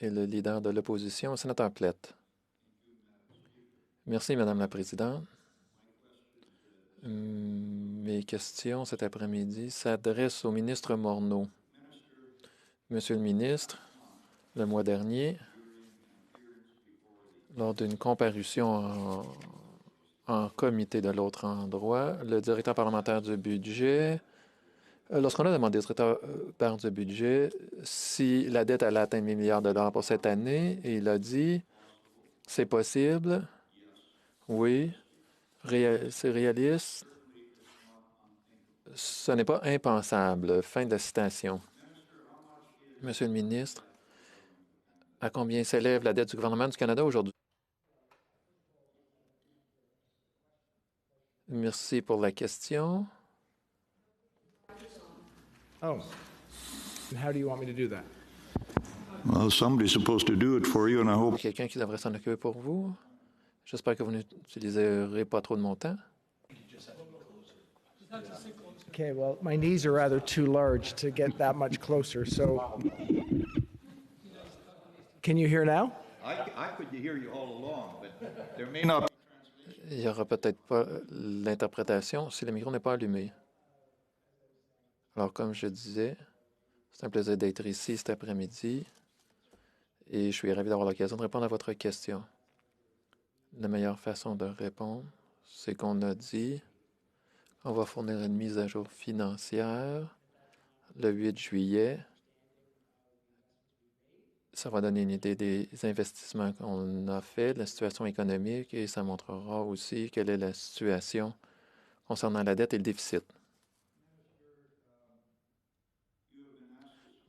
et le leader de l'opposition, sénateur Plett. Merci, Madame la Présidente. Mes questions cet après-midi s'adressent au ministre Morneau. Monsieur le ministre, le mois dernier, lors d'une comparution en comité de l'autre endroit, le directeur parlementaire du budget, lorsqu'on a demandé au directeur du budget si la dette allait atteindre 1 milliard de dollars pour cette année, et il a dit « C'est possible, oui, c'est réaliste, ce n'est pas impensable. » Fin de la citation. Monsieur le ministre, à combien s'élève la dette du gouvernement du Canada aujourd'hui? Merci pour la question. Oh, and how do you want me to do that? Well, somebody's supposed to do it for you, and I hope. Quelqu'un qui devrait s'en occuper pour vous. J'espère que vous n'utiliserez pas trop de mon temps. Okay, well, my knees are rather too large to get that much closer, so. Can you hear now? I could hear you all along, but there may not. Il n'y aura peut-être pas l'interprétation si le micro n'est pas allumé. Alors, comme je disais, c'est un plaisir d'être ici cet après-midi et je suis ravi d'avoir l'occasion de répondre à votre question. La meilleure façon de répondre, c'est qu'on a dit qu'on va fournir une mise à jour financière le 8 juillet. Ça va donner une idée des investissements qu'on a fait, de la situation économique, et ça montrera aussi quelle est la situation concernant la dette et le déficit.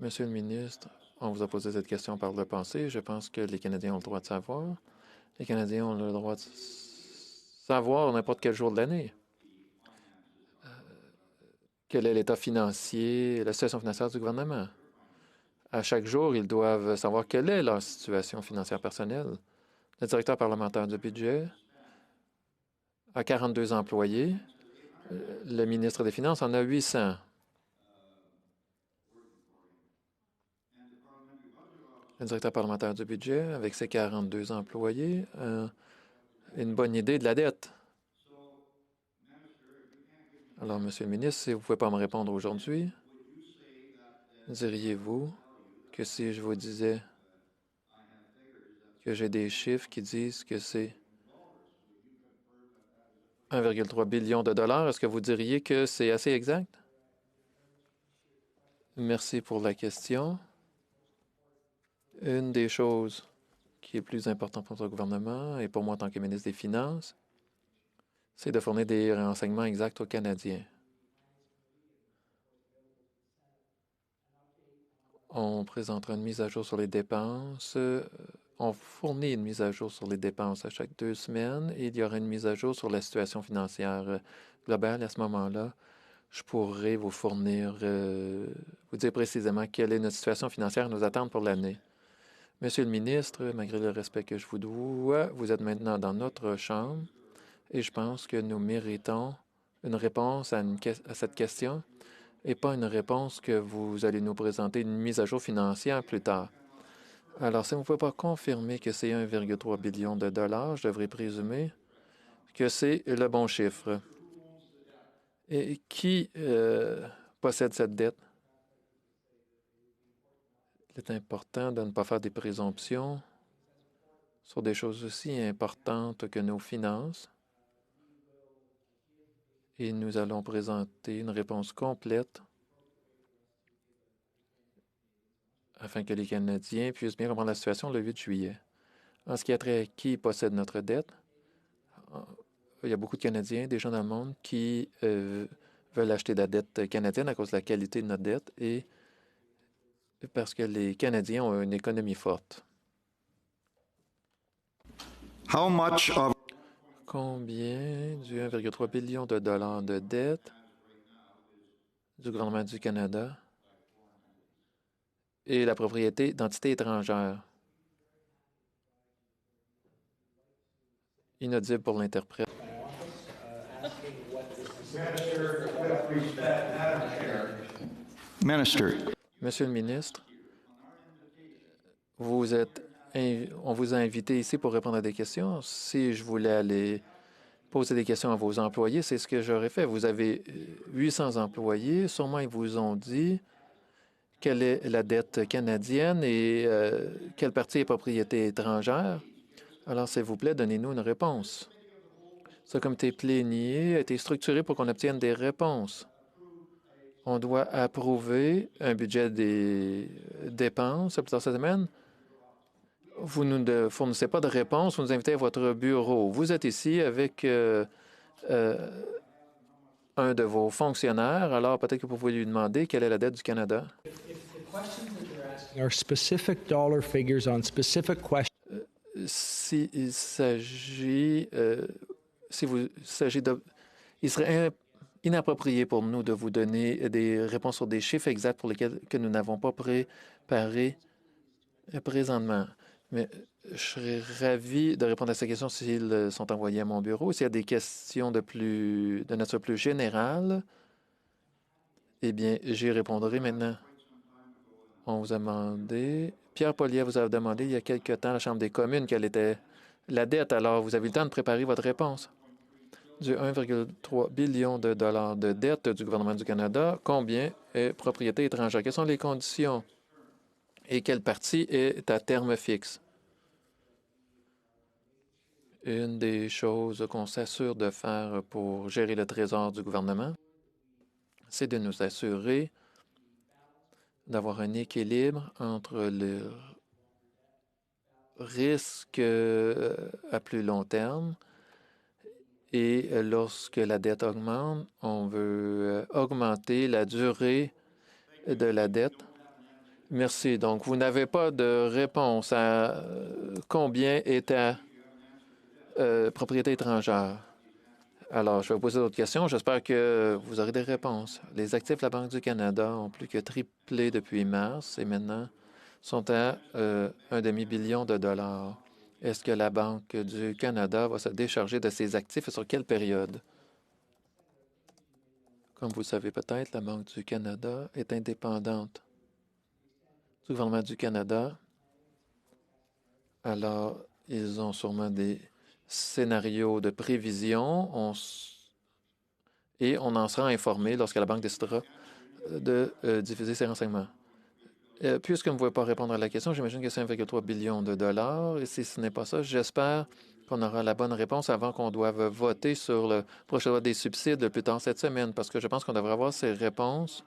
Monsieur le ministre, on vous a posé cette question par le passé. Je pense que les Canadiens ont le droit de savoir. Les Canadiens ont le droit de savoir n'importe quel jour de l'année quel est l'état financier, la situation financière du gouvernement. À chaque jour, ils doivent savoir quelle est leur situation financière personnelle. Le directeur parlementaire du budget a 42 employés. Le ministre des Finances en a 800. Le directeur parlementaire du budget, avec ses 42 employés, a une bonne idée de la dette. Alors, Monsieur le ministre, si vous ne pouvez pas me répondre aujourd'hui, diriez-vous que si je vous disais que j'ai des chiffres qui disent que c'est 1,3 billion de dollars, est-ce que vous diriez que c'est assez exact? Merci pour la question. Une des choses qui est plus importante pour notre gouvernement et pour moi en tant que ministre des Finances, c'est de fournir des renseignements exacts aux Canadiens. On présentera une mise à jour sur les dépenses. On fournit une mise à jour sur les dépenses à chaque 2 semaines et il y aura une mise à jour sur la situation financière globale. À ce moment-là, je pourrai vous fournir, vous dire précisément quelle est notre situation financière et nos attentes pour l'année. Monsieur le ministre, malgré le respect que je vous dois, vous êtes maintenant dans notre chambre et je pense que nous méritons une réponse à cette question et pas une réponse que vous allez nous présenter une mise à jour financière plus tard. Alors, si vous ne pouvez pas confirmer que c'est 1,3 billion de dollars, je devrais présumer que c'est le bon chiffre. Et qui possède cette dette? Il est important de ne pas faire des présomptions sur des choses aussi importantes que nos finances. Et nous allons présenter une réponse complète afin que les Canadiens puissent bien comprendre la situation le 8 juillet. En ce qui a trait à qui possède notre dette, il y a beaucoup de Canadiens, des gens dans le monde qui veulent acheter de la dette canadienne à cause de la qualité de notre dette et parce que les Canadiens ont une économie forte. How much of. Combien du 1,3 billion de dollars de dette du gouvernement du Canada et la propriété d'entités étrangères? Inaudible pour l'interprète. Minister. Monsieur le ministre, on vous a invité ici pour répondre à des questions. Si je voulais aller poser des questions à vos employés, c'est ce que j'aurais fait. Vous avez 800 employés. Sûrement, ils vous ont dit quelle est la dette canadienne et quelle partie est propriété étrangère. Alors, s'il vous plaît, donnez-nous une réponse. Ce comité plénier a été structuré pour qu'on obtienne des réponses. On doit approuver un budget des dépenses plus tard cette semaine. Vous ne fournissez pas de réponse, vous nous invitez à votre bureau. Vous êtes ici avec un de vos fonctionnaires, alors peut-être que vous pouvez lui demander quelle est la dette du Canada. Are specific dollar figures on specific questions. S'il s'agit, il serait inapproprié pour nous de vous donner des réponses sur des chiffres exacts pour lesquels que nous n'avons pas préparé présentement. Mais je serais ravi de répondre à ces questions s'ils sont envoyés à mon bureau. S'il y a des questions de nature plus générale, eh bien, j'y répondrai maintenant. On vous a demandé, Pierre Poilievre vous a demandé il y a quelque temps à la Chambre des communes quelle était la dette. Alors, vous avez le temps de préparer votre réponse. Du 1,3 billion de dollars de dette du gouvernement du Canada, combien est propriété étrangère? Quelles sont les conditions? Et quelle partie est à terme fixe? Une des choses qu'on s'assure de faire pour gérer le trésor du gouvernement, c'est de nous assurer d'avoir un équilibre entre le risque à plus long terme et lorsque la dette augmente, on veut augmenter la durée de la dette. Merci. Donc, vous n'avez pas de réponse à combien est à propriété étrangère. Alors, je vais vous poser d'autres questions. J'espère que vous aurez des réponses. Les actifs de la Banque du Canada ont plus que triplé depuis mars et maintenant sont à un demi-billion de dollars. Est-ce que la Banque du Canada va se décharger de ses actifs et sur quelle période? Comme vous le savez peut-être, la Banque du Canada est indépendante du gouvernement du Canada. Alors, ils ont sûrement des scénarios de prévision et on en sera informé lorsque la Banque décidera de diffuser ces renseignements. Puisque vous ne pouvez pas répondre à la question, j'imagine que c'est 1,3 billion de dollars. Et si ce n'est pas ça, j'espère qu'on aura la bonne réponse avant qu'on doive voter sur le projet de loi des subsides plus tard cette semaine, parce que je pense qu'on devrait avoir ces réponses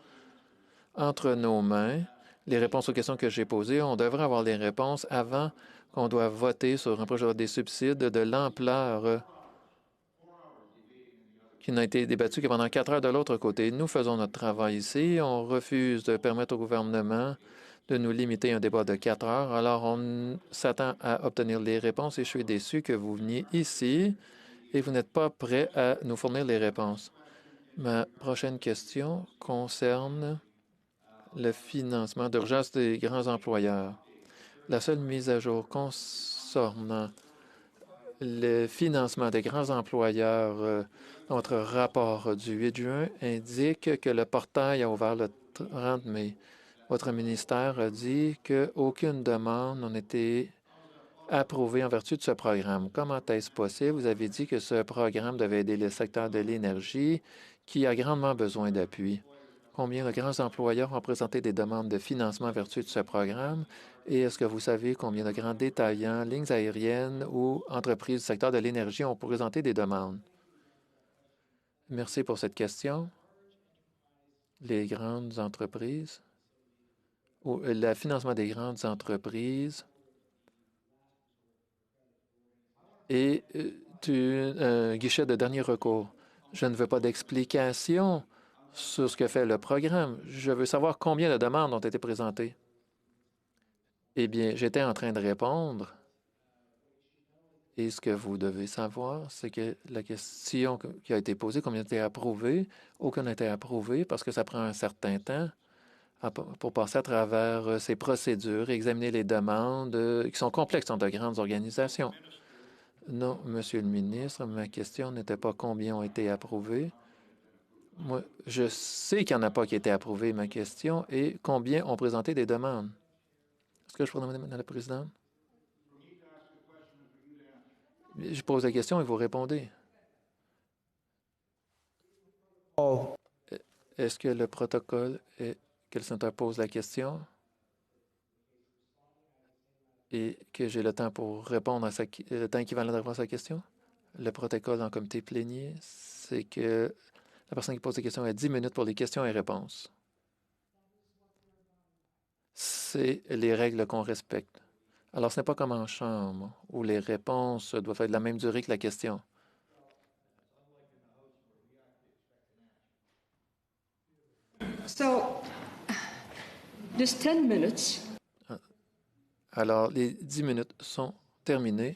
entre nos mains. Les réponses aux questions que j'ai posées, on devrait avoir les réponses avant qu'on doive voter sur un projet de loi des subsides de l'ampleur qui n'a été débattu que pendant 4 heures de l'autre côté. Nous faisons notre travail ici. On refuse de permettre au gouvernement de nous limiter un débat de 4 heures. Alors, on s'attend à obtenir les réponses et je suis déçu que vous veniez ici et vous n'êtes pas prêt à nous fournir les réponses. Ma prochaine question concerne le financement d'urgence des grands employeurs. La seule mise à jour concernant le financement des grands employeurs, notre rapport du 8 juin indique que le portail a ouvert le 30 mai. Votre ministère a dit qu'aucune demande n'a été approuvée en vertu de ce programme. Comment est-ce possible? Vous avez dit que ce programme devait aider le secteur de l'énergie qui a grandement besoin d'appui. Combien de grands employeurs ont présenté des demandes de financement en vertu de ce programme? Et est-ce que vous savez combien de grands détaillants, lignes aériennes ou entreprises du secteur de l'énergie ont présenté des demandes? Merci pour cette question. Les grandes entreprises ou le financement des grandes entreprises est un guichet de dernier recours. Je ne veux pas d'explication sur ce que fait le programme. Je veux savoir combien de demandes ont été présentées. Eh bien, j'étais en train de répondre. Et ce que vous devez savoir, c'est que la question qui a été posée, combien a été approuvé, aucun n'a été approuvé parce que ça prend un certain temps pour passer à travers ces procédures, examiner les demandes qui sont complexes dans de grandes organisations. Non, Monsieur le ministre, ma question n'était pas combien ont été approuvés. Moi, je sais qu'il n'y en a pas qui ont été approuvés. Ma question est combien ont présenté des demandes. Est-ce que je pourrais demander Madame la Présidente? Je pose la question et vous répondez. Oh, Est-ce que le protocole est que le sénateur pose la question et que j'ai le temps pour répondre à le temps équivalent de réponse à sa question? Le protocole en comité plénier, c'est que la personne qui pose la question a 10 minutes pour les questions et réponses. C'est les règles qu'on respecte. Alors, ce n'est pas comme en chambre où les réponses doivent être de la même durée que la question. So, this 10 minutes Alors, les 10 minutes sont terminées.